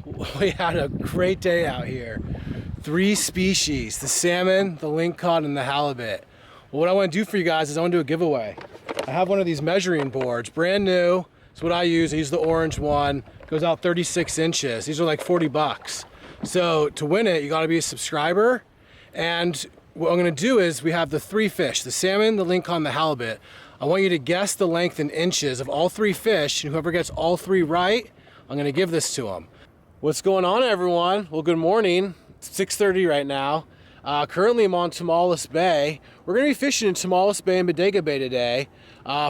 we had a great day out here. 3 species, the salmon, the lingcod, and the halibut. Well, what I want to do for you guys is I want to do a giveaway. I have one of these measuring boards, brand new. It's what I use. I use the orange one. Goes out 36 inches. These are like 40 bucks. So to win it, you got to be a subscriber. And what I'm going to do is we have the 3 fish, the salmon, the lingcod, and the halibut. I want you to guess the length in inches of all 3 fish, and whoever gets all 3 right, I'm going to give this to them. What's going on, everyone? Well, good morning. It's 6:30 right now. Currently, I'm on Tomales Bay. We're going to be fishing in Tomales Bay and Bodega Bay today.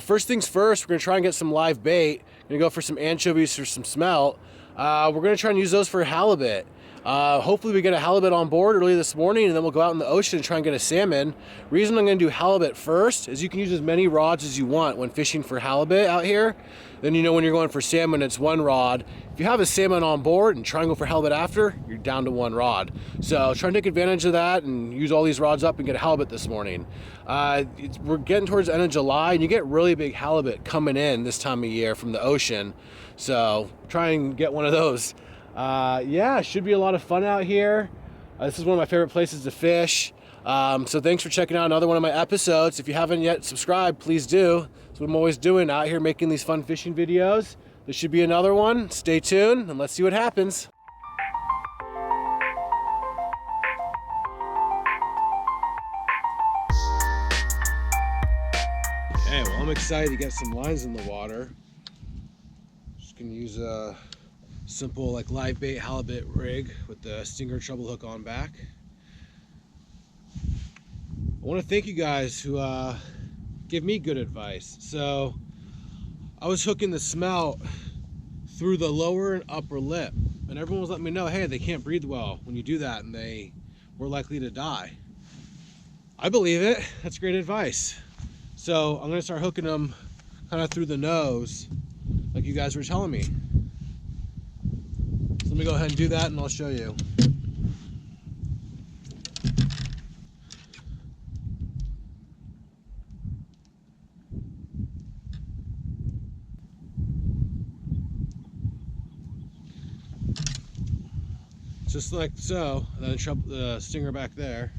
First things first, we're going to try and get some live bait. We're going to go for some anchovies or some smelt. We're going to try and use those for halibut. Hopefully we get a halibut on board early this morning, and then we'll go out in the ocean and try and get a salmon. Reason I'm going to do halibut first is you can use as many rods as you want when fishing for halibut out here. Then you know when you're going for salmon, it's 1 rod. If you have a salmon on board and try and go for halibut after, you're down to 1 rod. So try and take advantage of that and use all these rods up and get a halibut this morning. We're getting towards the end of July, and you get really big halibut coming in this time of year from the ocean. So try and get one of those. Yeah, it should be a lot of fun out here. This is one of my favorite places to fish. So thanks for checking out another one of my episodes. If you haven't yet subscribed, please do. That's what I'm always doing out here, making these fun fishing videos. There should be another one. Stay tuned and let's see what happens. Okay, well, I'm excited to get some lines in the water. Just gonna use a simple like live bait halibut rig with the stinger treble hook on back. I want to thank you guys who give me good advice. So I was hooking the smelt through the lower and upper lip, and everyone was letting me know, hey, they can't breathe well when you do that, and they were likely to die. I believe it. That's great advice. So I'm gonna start hooking them kind of through the nose like you guys were telling me. So let me go ahead and do that and I'll show you. Just like so, and then the stinger back there.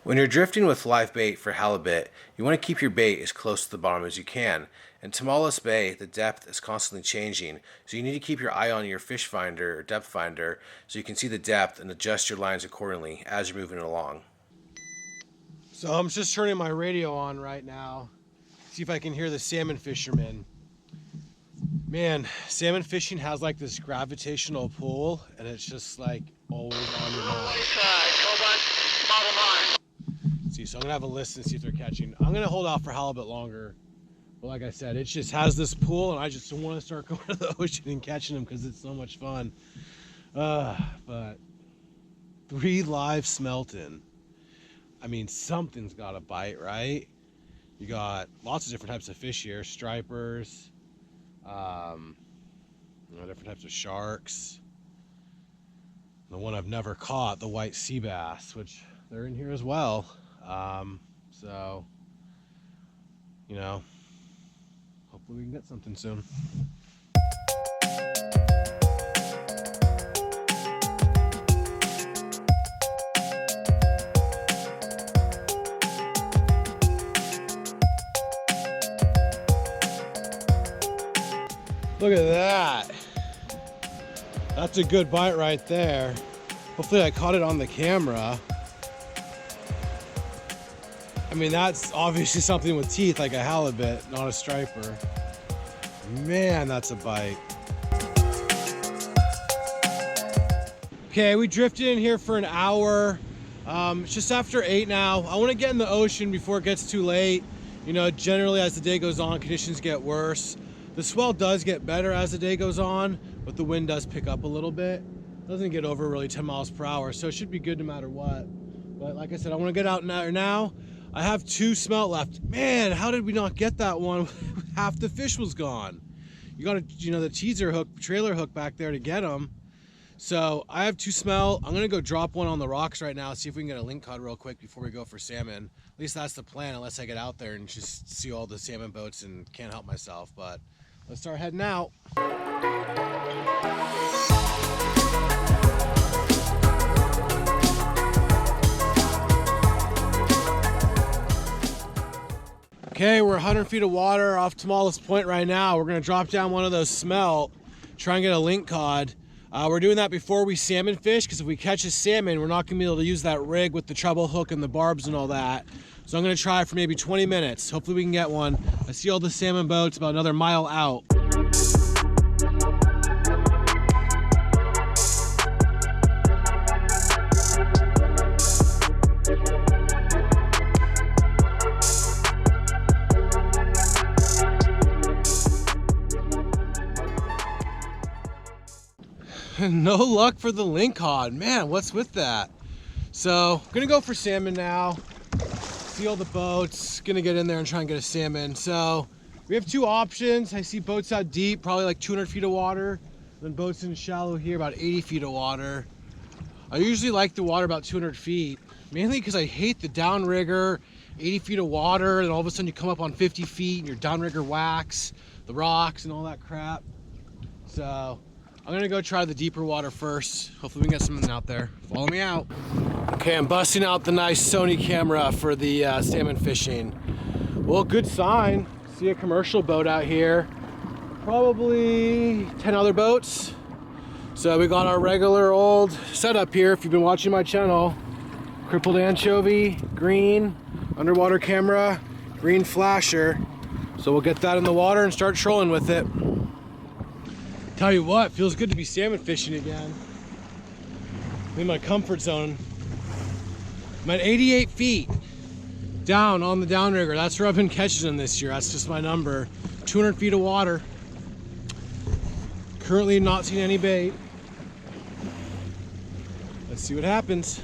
When you're drifting with live bait for halibut, you want to keep your bait as close to the bottom as you can. In Tomales Bay, the depth is constantly changing, so you need to keep your eye on your fish finder or depth finder so you can see the depth and adjust your lines accordingly as you're moving along. So I'm just turning my radio on right now, see if I can hear the salmon fishermen. Man, salmon fishing has like this gravitational pull, and it's just like always on your mind. See, so I'm gonna have a listen and see if they're catching. I'm gonna hold off for halibut longer, but like I said, it just has this pull, and I just want to start going to the ocean and catching them because it's so much fun. But 3 live smelting. I mean, something's got to bite, right? You got lots of different types of fish here, stripers. Different types of sharks. The one I've never caught, the white sea bass, which they're in here as well. So, you know, hopefully we can get something soon. Look at that. That's a good bite right there. Hopefully I caught it on the camera. I mean, that's obviously something with teeth like a halibut, not a striper. Man, that's a bite. Okay, we drifted in here for an hour. It's just after 8 now. I want to get in the ocean before it gets too late. You know, generally as the day goes on, conditions get worse. The swell does get better as the day goes on, but the wind does pick up a little bit. It doesn't get over really 10 miles per hour, so it should be good no matter what. But like I said, I want to get out now. I have 2 smelt left. Man, how did we not get that one? Half the fish was gone. You got to, you know, the teaser hook, trailer hook back there to get them. So I have 2 smelt. I'm gonna go drop one on the rocks right now, see if we can get a lingcod real quick before we go for salmon. At least that's the plan, unless I get out there and just see all the salmon boats and can't help myself. But let's start heading out. Okay, we're 100 feet of water off Tomales Point right now. We're gonna drop down one of those smelt, try and get a lingcod. We're doing that before we salmon fish, because if we catch a salmon, we're not gonna be able to use that rig with the treble hook and the barbs and all that. So I'm gonna try it for maybe 20 minutes. Hopefully we can get one. I see all the salmon boats about another mile out. No luck for the lingcod. Man, what's with that? So, I'm gonna go for salmon now. See all the boats. Gonna get in there and try and get a salmon. So, we have two options. I see boats out deep, probably like 200 feet of water. Then boats in shallow here, about 80 feet of water. I usually like the water about 200 feet, mainly because I hate the downrigger, 80 feet of water, and all of a sudden you come up on 50 feet and your downrigger whacks the rocks and all that crap. So, I'm gonna go try the deeper water first. Hopefully we can get something out there. Follow me out. Okay, I'm busting out the nice Sony camera for the salmon fishing. Well, good sign. See a commercial boat out here. Probably 10 other boats. So we got our regular old setup here. If you've been watching my channel, crippled anchovy, green, underwater camera, green flasher. So we'll get that in the water and start trolling with it. Tell you what, feels good to be salmon fishing again. I'm in my comfort zone. I'm at 88 feet down on the downrigger. That's where I've been catching them this year. That's just my number. 200 feet of water. Currently not seeing any bait. Let's see what happens.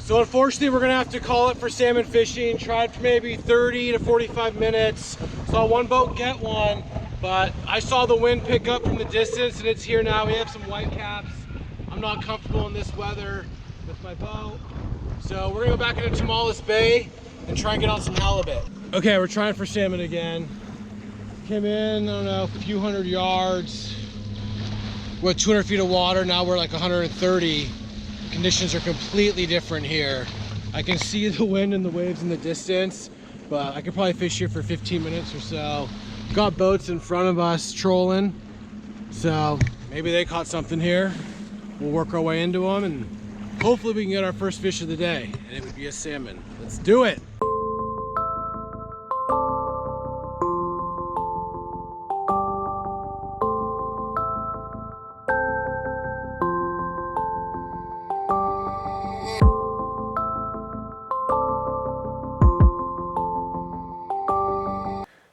So unfortunately, we're gonna have to call it for salmon fishing. Tried for maybe 30 to 45 minutes. Saw one boat get one, but I saw the wind pick up from the distance and it's here now. We have some white caps. I'm not comfortable in this weather with my boat. So we're gonna go back into Tomales Bay and try and get on some halibut. Okay, we're trying for salmon again. Came in, I don't know, a few hundred yards. We're at 200 feet of water. Now we're like 130. Conditions are completely different here. I can see the wind and the waves in the distance, but I could probably fish here for 15 minutes or so. Got boats in front of us trolling, so maybe they caught something here. We'll work our way into them and hopefully we can get our first fish of the day, and it would be a salmon. Let's do it.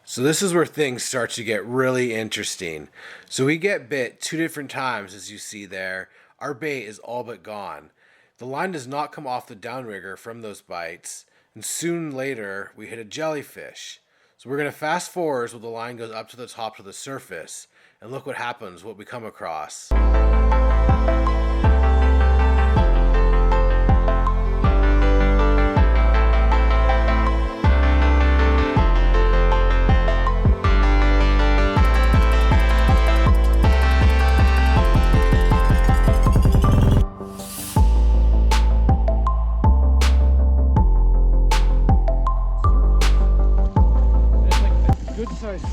So this is where things start to get really interesting. So we get bit 2 different times, as you see there. Our bait is all but gone. The line does not come off the downrigger from those bites, and soon later we hit a jellyfish. So we're going to fast forward so the line goes up to the top of the surface, and look what happens, what we come across.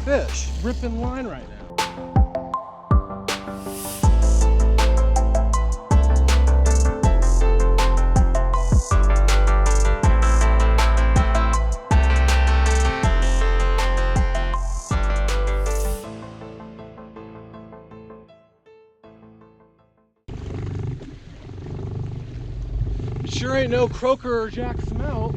Fish ripping line right now. It sure ain't no croaker or jack smelt.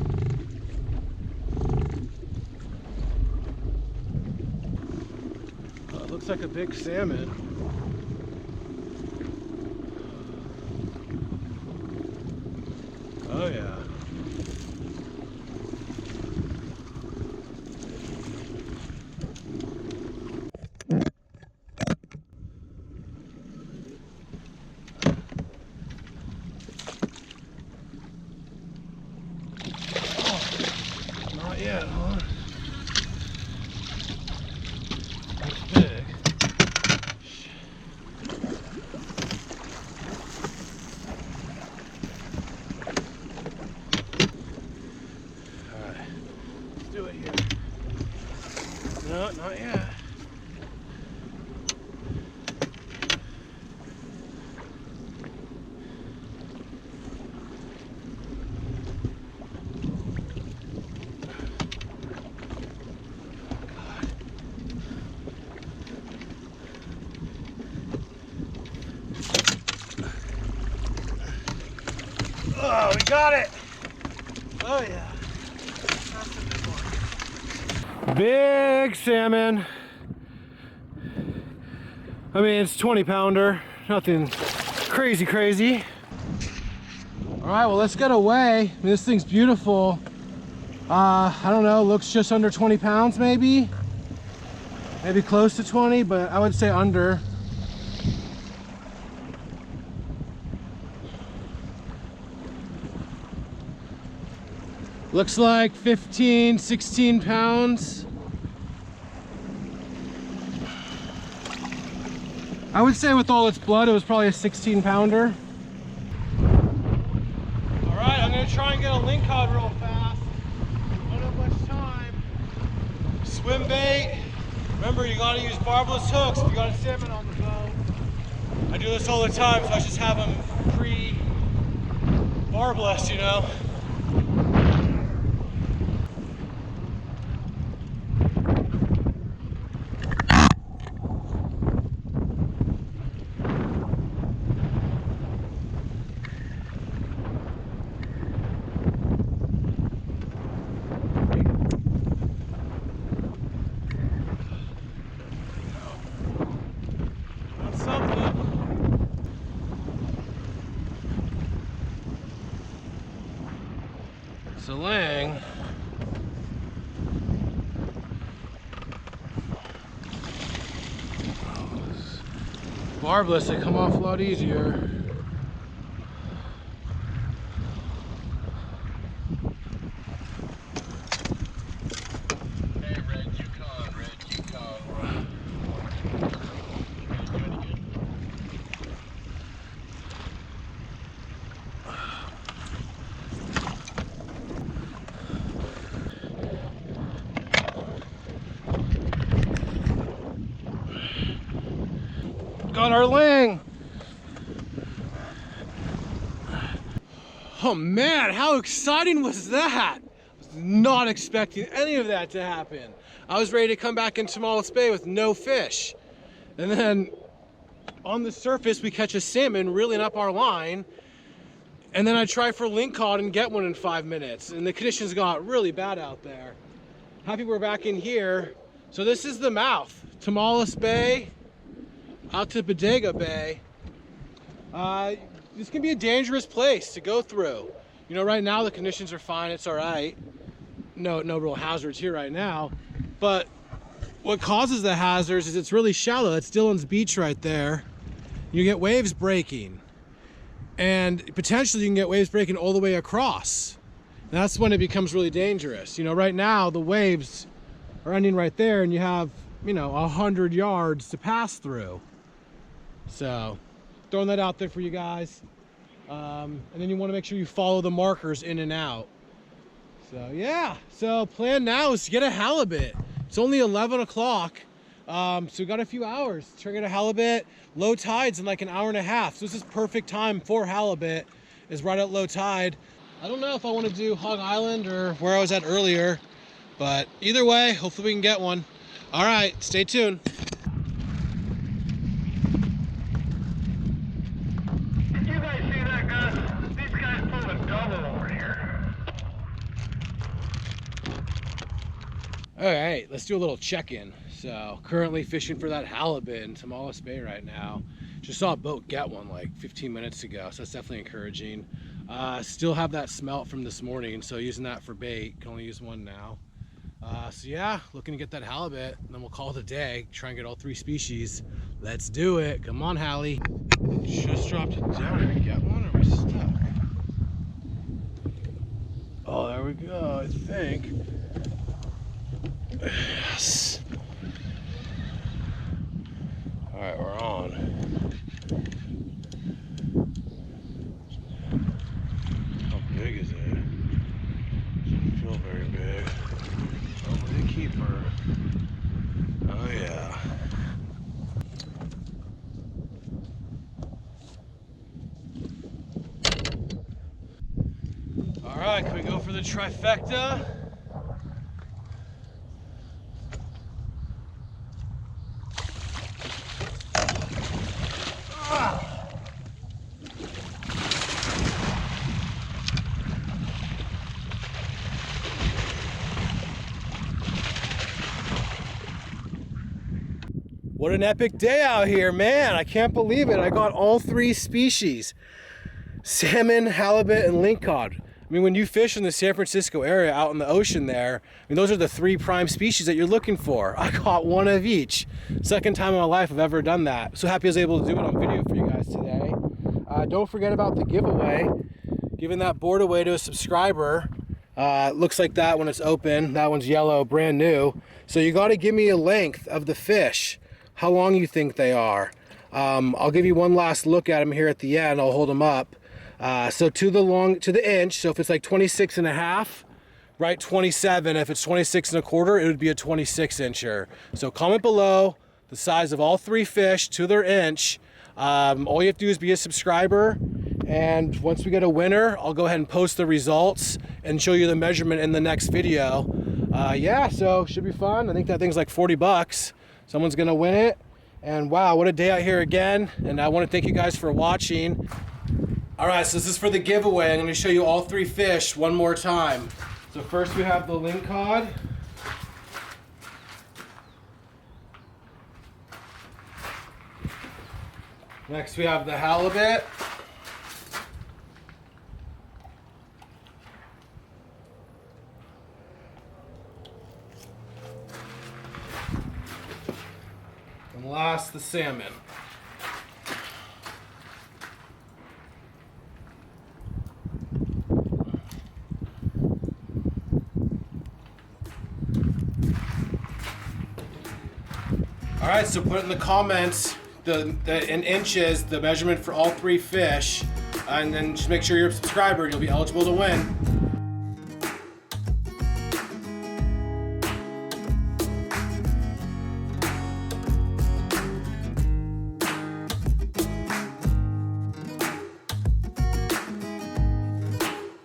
looks like a big salmon. Oh yeah. Oh, not yet, huh? That's big. Do it here. No, not yet. Oh, we got it! Oh yeah. That's a big one. Big salmon. I mean, it's 20-pounder. Nothing crazy. All right, well, let's get away. I mean, this thing's beautiful. I don't know, looks just under 20 pounds maybe. Maybe close to 20, but I would say under. Looks like 15, 16 pounds. I would say with all its blood, it was probably a 16-pounder. All right, I'm gonna try and get a lingcod real fast. Don't have much time. Swim bait. Remember, you gotta use barbless hooks if you got a salmon on the boat. I do this all the time, so I just have them pre-barbless, you know. It's a ling. Barbless, they come off a lot easier. Hey, Red Yukon. Got our ling. Oh man, how exciting was that? I was not expecting any of that to happen. I was ready to come back in Tomales Bay with no fish. And then on the surface, we catch a salmon reeling up our line. And then I try for lingcod and get one in 5 minutes. And the conditions got really bad out there. Happy we're back in here. So this is the mouth, Tomales Bay, out to Bodega Bay. This can be a dangerous place to go through. You know, right now the conditions are fine, it's all right. No real hazards here right now. But what causes the hazards is it's really shallow. That's Dillon's Beach right there. You get waves breaking. And potentially you can get waves breaking all the way across. And that's when it becomes really dangerous. You know, right now the waves are ending right there and you have, you know, 100 yards to pass through. So throwing that out there for you guys. And then you want to make sure you follow the markers in and out. So yeah, so plan now is to get a halibut. It's only 11 o'clock. So we got a few hours to try to get a halibut. Low tide's in like an hour and a half. So this is perfect time for halibut, is right at low tide. I don't know if I want to do Hog Island or where I was at earlier, but either way, hopefully we can get one. All right, stay tuned. Did you guys see that, guys? These guys pulled a double over here. All right, let's do a little check-in. So currently fishing for that halibut in Tomales Bay right now. Just saw a boat get one like 15 minutes ago, so that's definitely encouraging. Still have that smelt from this morning, so using that for bait. Can only use one now. So yeah, looking to get that halibut, and then we'll call it a day. Try and get all 3 species. Let's do it. Come on, Hallie. Just dropped it down. Did we get one, or are we stuck? Oh, there we go, I think. Yes. All right, we're on. How big is it? Doesn't feel very big. Probably a keeper. Oh yeah. All right, can we go for the trifecta? What an epic day out here, man. I can't believe it. I got all 3 species. Salmon, halibut, and lingcod. I mean, when you fish in the San Francisco area out in the ocean there, I mean, those are the 3 prime species that you're looking for. I caught one of each. Second time in my life I've ever done that. So happy I was able to do it on video for you guys today. Don't forget about the giveaway. Giving that board away to a subscriber. Looks like that when it's open. That one's yellow, brand new. So you got to give me a length of the fish. How long you think they are. I'll give you one last look at them here at the end. I'll hold them up. So to the inch, so if it's like 26 and a half, right, 27. If it's 26 and a quarter, it would be a 26 incher. So comment below the size of all 3 fish to their inch. All you have to do is be a subscriber. And once we get a winner, I'll go ahead and post the results and show you the measurement in the next video. Yeah, so should be fun. I think that thing's like 40 bucks. Someone's gonna win it. And wow, what a day out here again. And I wanna thank you guys for watching. All right, so this is for the giveaway. I'm gonna show you all 3 fish one more time. So first we have the lingcod. Next we have the halibut. And last, the salmon. All right, so put in the comments in inches the measurement for all 3 fish, and then just make sure you're a subscriber and you'll be eligible to win.